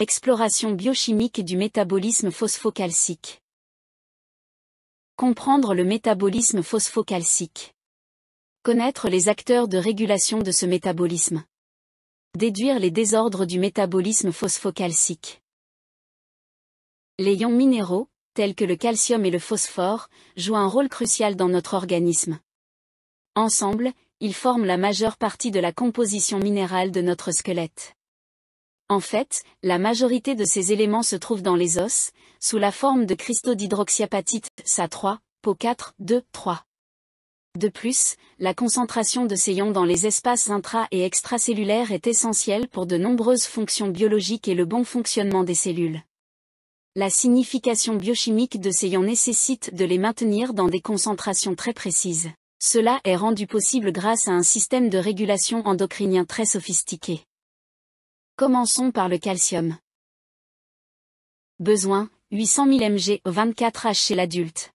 Exploration biochimique du métabolisme phosphocalcique. Comprendre le métabolisme phosphocalcique. Connaître les acteurs de régulation de ce métabolisme. Déduire les désordres du métabolisme phosphocalcique. Les ions minéraux, tels que le calcium et le phosphore, jouent un rôle crucial dans notre organisme. Ensemble, ils forment la majeure partie de la composition minérale de notre squelette. En fait, la majorité de ces éléments se trouvent dans les os, sous la forme de cristaux d'hydroxyapatite, Sa3, Po4, 2, 3. De plus, la concentration de ces ions dans les espaces intra- et extracellulaires est essentielle pour de nombreuses fonctions biologiques et le bon fonctionnement des cellules. La signification biochimique de ces ions nécessite de les maintenir dans des concentrations très précises. Cela est rendu possible grâce à un système de régulation endocrinien très sophistiqué. Commençons par le calcium. Besoin, 800 000 mg 24H chez l'adulte.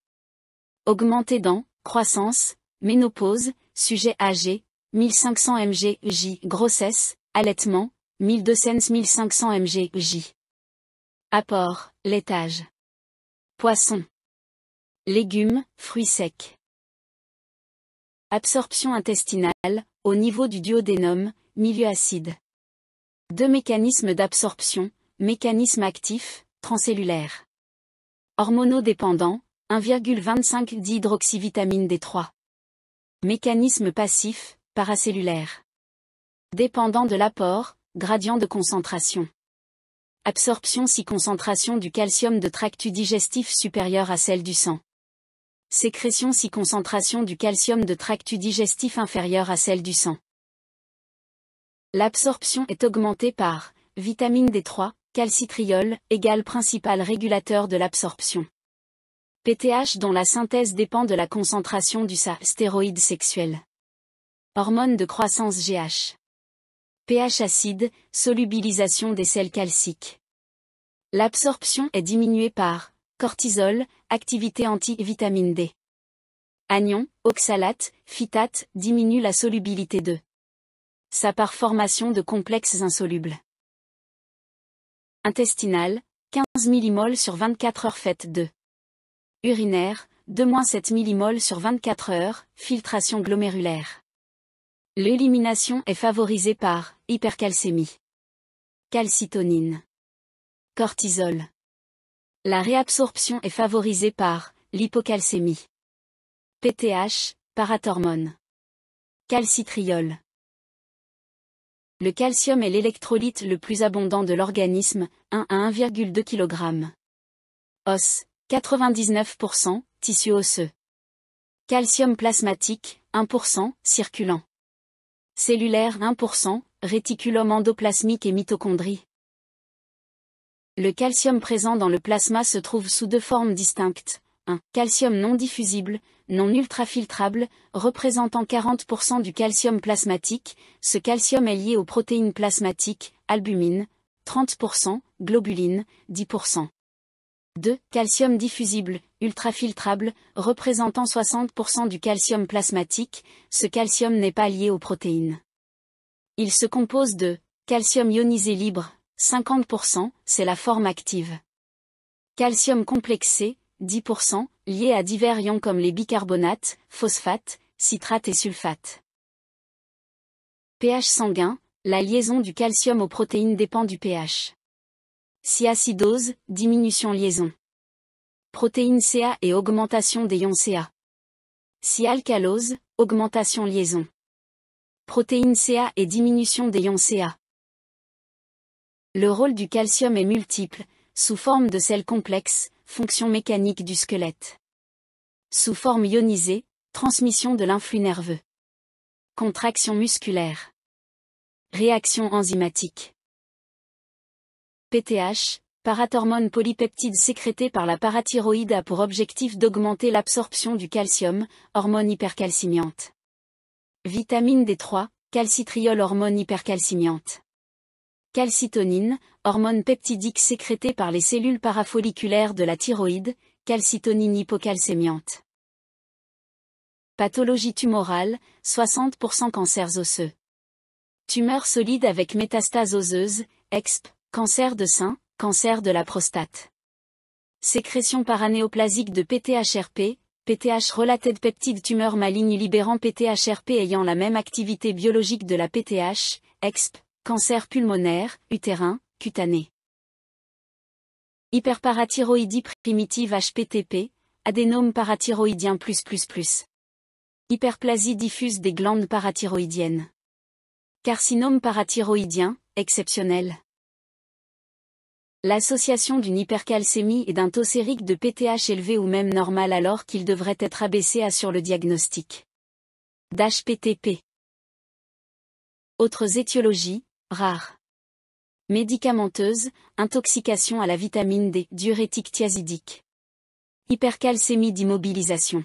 Augmenté dans, croissance, ménopause, sujet âgé, 1500 mg J. Grossesse, allaitement, 1200-1500 mg J. Apport, laitage. Poisson. Légumes, fruits secs. Absorption intestinale, au niveau du duodénum, milieu acide. Deux mécanismes d'absorption, mécanisme actif, transcellulaire. Hormonodépendant, 1,25 dihydroxyvitamine D3. Mécanisme passif, paracellulaire. Dépendant de l'apport, gradient de concentration. Absorption si concentration du calcium de tractus digestif supérieure à celle du sang. Sécrétion si concentration du calcium de tractus digestif inférieure à celle du sang. L'absorption est augmentée par vitamine D3, calcitriol, égale principal régulateur de l'absorption. PTH dont la synthèse dépend de la concentration du stéroïde sexuel. Hormone de croissance GH. pH acide, solubilisation des sels calciques. L'absorption est diminuée par cortisol, activité anti-vitamine D. Anion, oxalate, phytate, diminue la solubilité de sa par formation de complexes insolubles. Intestinal, 15 millimoles sur 24 heures faites de urinaire, 2-7 millimoles sur 24 heures, filtration glomérulaire. L'élimination est favorisée par hypercalcémie. Calcitonine. Cortisol. La réabsorption est favorisée par l'hypocalcémie. PTH, parathormone. Calcitriol. Le calcium est l'électrolyte le plus abondant de l'organisme, 1 à 1,2 kg. Os, 99%, tissu osseux. Calcium plasmatique, 1%, circulant. Cellulaire 1%, réticulum endoplasmique et mitochondrie. Le calcium présent dans le plasma se trouve sous deux formes distinctes. 1. Calcium non diffusible, non ultrafiltrable, représentant 40% du calcium plasmatique, ce calcium est lié aux protéines plasmatiques, albumine, 30%, globuline, 10%. 2. Calcium diffusible, ultrafiltrable, représentant 60% du calcium plasmatique, ce calcium n'est pas lié aux protéines. Il se compose de calcium ionisé libre, 50%, c'est la forme active. Calcium complexé, 10%, lié à divers ions comme les bicarbonates, phosphates, citrates et sulfates. pH sanguin, la liaison du calcium aux protéines dépend du pH. Si acidose, diminution liaison. Protéine Ca et augmentation des ions Ca. Si alcalose, augmentation liaison. Protéine Ca et diminution des ions Ca. Le rôle du calcium est multiple, sous forme de sels complexes, fonction mécanique du squelette. Sous forme ionisée, transmission de l'influx nerveux. Contraction musculaire. Réaction enzymatique. PTH, parathormone polypeptide sécrété par la parathyroïde a pour objectif d'augmenter l'absorption du calcium, hormone hypercalcimiante. Vitamine D3, calcitriol hormone hypercalcimiante. Calcitonine, hormone peptidique sécrétée par les cellules parafolliculaires de la thyroïde, calcitonine hypocalcémiante. Pathologie tumorale, 60% cancers osseux. Tumeur solide avec métastase osseuse, EXP, cancer de sein, cancer de la prostate. Sécrétion paranéoplasique de PTHRP, PTH-related peptide tumeur maligne libérant PTHRP ayant la même activité biologique de la PTH, EXP, cancer pulmonaire, utérin, cutané. Hyperparathyroïdie primitive HPTP, adénome parathyroïdien+++. Hyperplasie diffuse des glandes parathyroïdiennes. Carcinome parathyroïdien, exceptionnel. L'association d'une hypercalcémie et d'un taux sérique de PTH élevé ou même normal alors qu'il devrait être abaissé assure le diagnostic d'HPTP. Autres étiologies, rares. Médicamenteuse, intoxication à la vitamine D, diurétique thiazidique. Hypercalcémie d'immobilisation.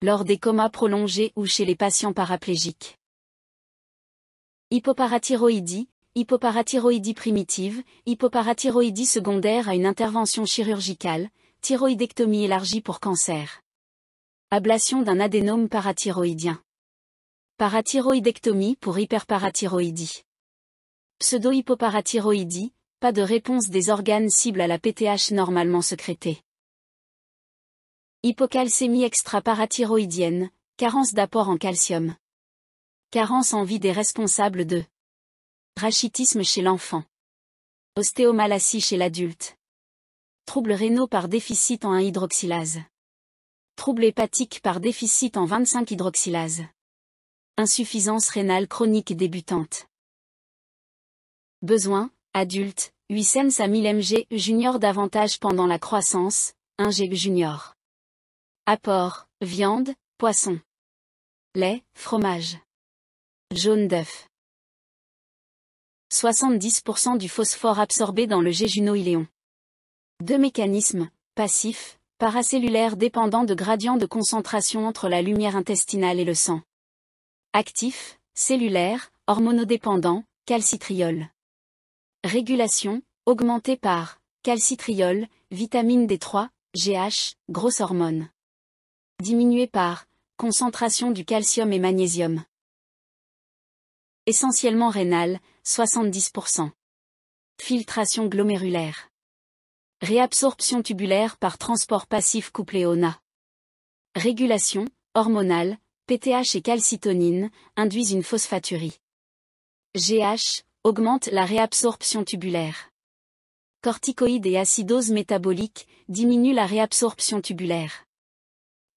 Lors des comas prolongés ou chez les patients paraplégiques. Hypoparathyroïdie, hypoparathyroïdie primitive, hypoparathyroïdie secondaire à une intervention chirurgicale, thyroïdectomie élargie pour cancer. Ablation d'un adénome parathyroïdien. Parathyroïdectomie pour hyperparathyroïdie. Pseudo-hypoparathyroïdie, pas de réponse des organes cibles à la PTH normalement sécrétée. Hypocalcémie extraparathyroïdienne, carence d'apport en calcium. Carence en vie des responsables de rachitisme chez l'enfant. Ostéomalacie chez l'adulte. Troubles rénaux par déficit en 1-hydroxylase. Troubles hépatiques par déficit en 25-hydroxylase. Insuffisance rénale chronique débutante. Besoin, adulte, 8 cents à 1000 mg junior davantage pendant la croissance, 1 g junior. Apport, viande, poisson. Lait, fromage. Jaune d'œuf. 70% du phosphore absorbé dans le jéjuno-iléon. Deux mécanismes, passifs, paracellulaires dépendant de gradients de concentration entre la lumière intestinale et le sang. Actifs, cellulaires, hormonodépendants, calcitriol. Régulation, augmentée par calcitriol, vitamine D3, GH, grosse hormone. Diminuée par concentration du calcium et magnésium. Essentiellement rénal, 70%. Filtration glomérulaire. Réabsorption tubulaire par transport passif couplé au NA. Régulation, hormonale, PTH et calcitonine, induisent une phosphaturie. GH, augmente la réabsorption tubulaire. Corticoïdes et acidose métabolique, diminuent la réabsorption tubulaire.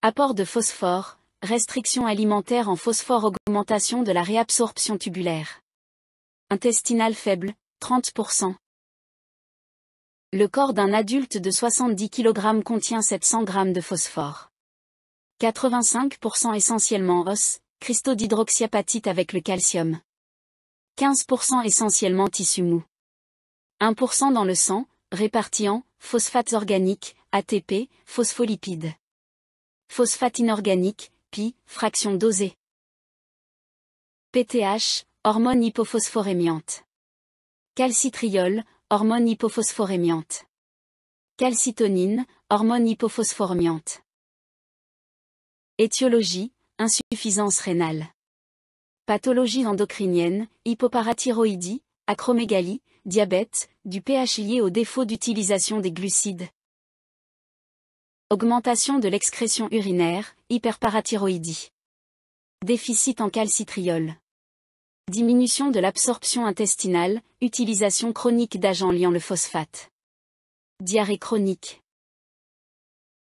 Apport de phosphore, restriction alimentaire en phosphore, augmentation de la réabsorption tubulaire. Intestinal faible, 30%. Le corps d'un adulte de 70 kg contient 700 g de phosphore. 85% essentiellement os, cristaux d'hydroxyapatite avec le calcium. 15% essentiellement tissu mou. 1% dans le sang, répartis en phosphates organiques, ATP, phospholipides. Phosphate inorganique, Pi, fraction dosée. PTH, hormone hypophosphorémiante. Calcitriol, hormone hypophosphorémiante. Calcitonine, hormone hypophosphorémiante. Étiologie, insuffisance rénale. Pathologie endocrinienne, hypoparathyroïdie, acromégalie, diabète, du pH lié au défaut d'utilisation des glucides. Augmentation de l'excrétion urinaire, hyperparathyroïdie. Déficit en calcitriol. Diminution de l'absorption intestinale, utilisation chronique d'agents liant le phosphate. Diarrhée chronique.